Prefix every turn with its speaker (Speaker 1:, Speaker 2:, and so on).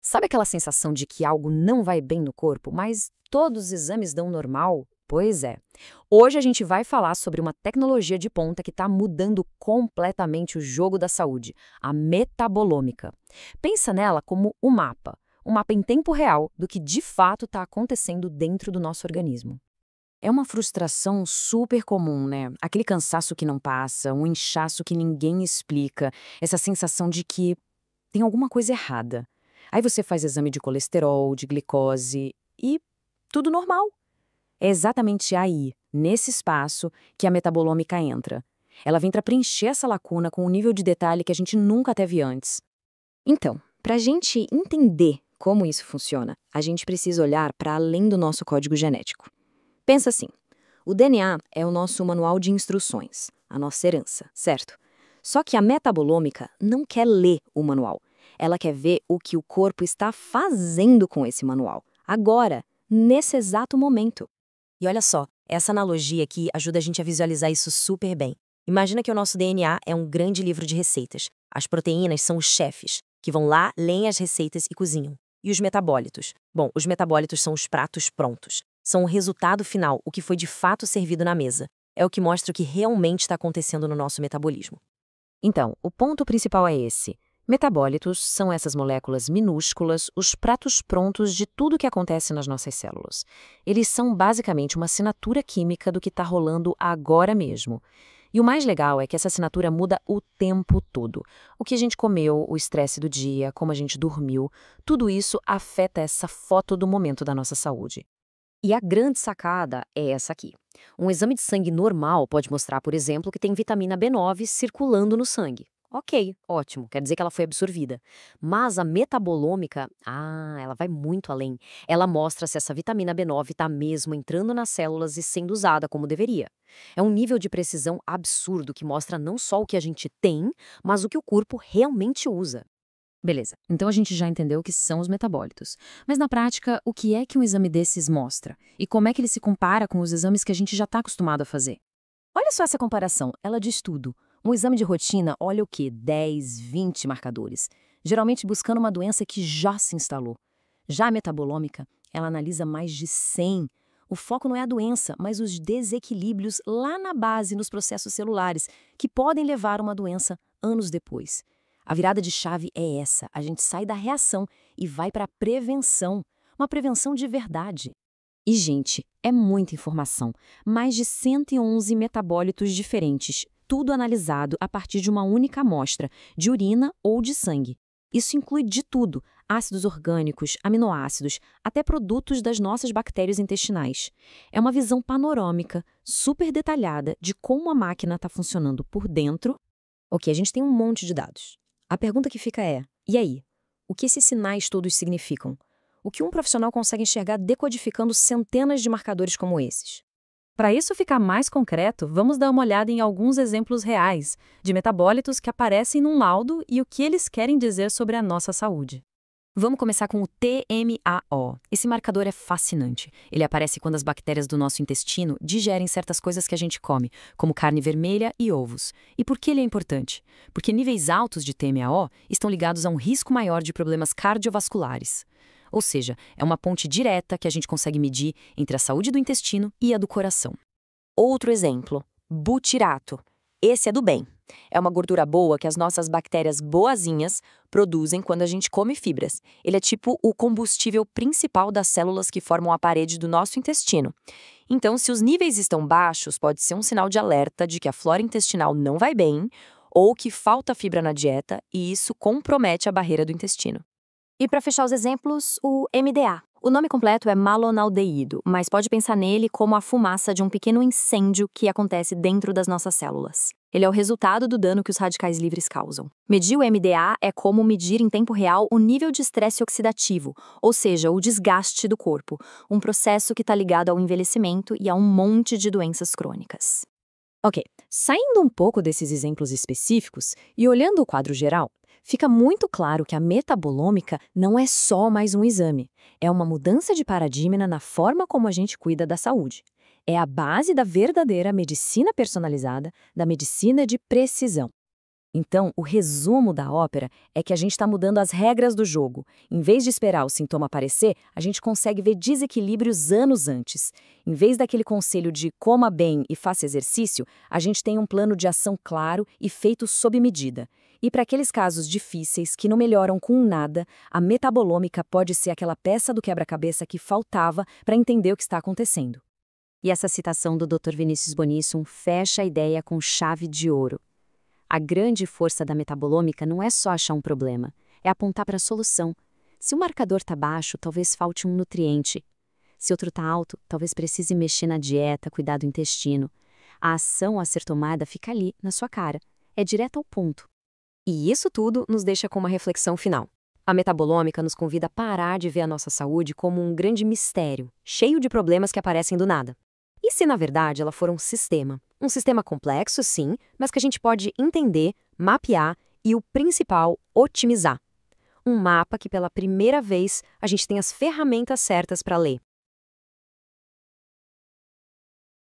Speaker 1: Sabe aquela sensação de que algo não vai bem no corpo, mas todos os exames dão normal? Pois é. Hoje a gente vai falar sobre uma tecnologia de ponta que está mudando completamente o jogo da saúde, a metabolômica. Pensa nela como um mapa em tempo real do que de fato está acontecendo dentro do nosso organismo.
Speaker 2: É uma frustração super comum, né? Aquele cansaço que não passa, um inchaço que ninguém explica, essa sensação de que tem alguma coisa errada. Aí você faz exame de colesterol, de glicose e tudo normal. É exatamente aí, nesse espaço, que a metabolômica entra. Ela vem para preencher essa lacuna com um nível de detalhe que a gente nunca teve antes.
Speaker 3: Então, para a gente entender como isso funciona, a gente precisa olhar para além do nosso código genético. Pensa assim, o DNA é o nosso manual de instruções, a nossa herança, certo? Só que a metabolômica não quer ler o manual. Ela quer ver o que o corpo está fazendo com esse manual, agora, nesse exato momento.
Speaker 4: E olha só, essa analogia aqui ajuda a gente a visualizar isso super bem. Imagina que o nosso DNA é um grande livro de receitas. As proteínas são os chefes, que vão lá, leem as receitas e cozinham. E os metabólitos? Bom, os metabólitos são os pratos prontos. São o resultado final, o que foi de fato servido na mesa. É o que mostra o que realmente está acontecendo no nosso metabolismo.
Speaker 2: Então, o ponto principal é esse. Metabólitos são essas moléculas minúsculas, os pratos prontos de tudo que acontece nas nossas células. Eles são basicamente uma assinatura química do que está rolando agora mesmo. E o mais legal é que essa assinatura muda o tempo todo. O que a gente comeu, o estresse do dia, como a gente dormiu, tudo isso afeta essa foto do momento da nossa saúde.
Speaker 3: E a grande sacada é essa aqui. Um exame de sangue normal pode mostrar, por exemplo, que tem vitamina B9 circulando no sangue. Ok, ótimo, quer dizer que ela foi absorvida. Mas a metabolômica, ela vai muito além. Ela mostra se essa vitamina B9 está mesmo entrando nas células e sendo usada como deveria. É um nível de precisão absurdo que mostra não só o que a gente tem, mas o que o corpo realmente usa.
Speaker 2: Beleza, então a gente já entendeu o que são os metabólitos. Mas na prática, o que é que um exame desses mostra? E como é que ele se compara com os exames que a gente já está acostumado a fazer?
Speaker 1: Olha só essa comparação, ela diz tudo. Um exame de rotina olha o quê? 10, 20 marcadores, geralmente buscando uma doença que já se instalou. Já a metabolômica, ela analisa mais de 100. O foco não é a doença, mas os desequilíbrios lá na base, nos processos celulares, que podem levar a uma doença anos depois. A virada de chave é essa, a gente sai da reação e vai para a prevenção, uma prevenção de verdade.
Speaker 2: E, gente, é muita informação. Mais de 111 metabólitos diferentes, tudo analisado a partir de uma única amostra, de urina ou de sangue. Isso inclui de tudo, ácidos orgânicos, aminoácidos, até produtos das nossas bactérias intestinais. É uma visão panorâmica, super detalhada de como a máquina está funcionando por dentro.
Speaker 3: Ok, a gente tem um monte de dados. A pergunta que fica é, e aí? O que esses sinais todos significam? O que um profissional consegue enxergar decodificando centenas de marcadores como esses?
Speaker 1: Para isso ficar mais concreto, vamos dar uma olhada em alguns exemplos reais de metabólitos que aparecem num laudo e o que eles querem dizer sobre a nossa saúde. Vamos começar com o TMAO. Esse marcador é fascinante. Ele aparece quando as bactérias do nosso intestino digerem certas coisas que a gente come, como carne vermelha e ovos. E por que ele é importante? Porque níveis altos de TMAO estão ligados a um risco maior de problemas cardiovasculares. Ou seja, é uma ponte direta que a gente consegue medir entre a saúde do intestino e a do coração.
Speaker 4: Outro exemplo, butirato. Esse é do bem. É uma gordura boa que as nossas bactérias boazinhas produzem quando a gente come fibras. Ele é tipo o combustível principal das células que formam a parede do nosso intestino. Então, se os níveis estão baixos, pode ser um sinal de alerta de que a flora intestinal não vai bem ou que falta fibra na dieta e isso compromete a barreira do intestino.
Speaker 3: E para fechar os exemplos, o MDA. O nome completo é malonaldeído, mas pode pensar nele como a fumaça de um pequeno incêndio que acontece dentro das nossas células. Ele é o resultado do dano que os radicais livres causam. Medir o MDA é como medir em tempo real o nível de estresse oxidativo, ou seja, o desgaste do corpo, um processo que está ligado ao envelhecimento e a um monte de doenças crônicas. Ok, saindo um pouco desses exemplos específicos e olhando o quadro geral, fica muito claro que a metabolômica não é só mais um exame. É uma mudança de paradigma na forma como a gente cuida da saúde. É a base da verdadeira medicina personalizada, da medicina de precisão.
Speaker 1: Então, o resumo da ópera é que a gente está mudando as regras do jogo. Em vez de esperar o sintoma aparecer, a gente consegue ver desequilíbrios anos antes. Em vez daquele conselho de coma bem e faça exercício, a gente tem um plano de ação claro e feito sob medida. E para aqueles casos difíceis que não melhoram com nada, a metabolômica pode ser aquela peça do quebra-cabeça que faltava para entender o que está acontecendo.
Speaker 3: E essa citação do Dr. Vinícius Bonissum fecha a ideia com chave de ouro. A grande força da metabolômica não é só achar um problema, é apontar para a solução. Se o marcador está baixo, talvez falte um nutriente. Se outro está alto, talvez precise mexer na dieta, cuidar do intestino. A ação a ser tomada fica ali, na sua cara. É direto ao ponto.
Speaker 4: E isso tudo nos deixa com uma reflexão final. A metabolômica nos convida a parar de ver a nossa saúde como um grande mistério, cheio de problemas que aparecem do nada. E se, na verdade, ela for um sistema? Um sistema complexo, sim, mas que a gente pode entender, mapear e, o principal, otimizar. Um mapa que, pela primeira vez, a gente tem as ferramentas certas para ler.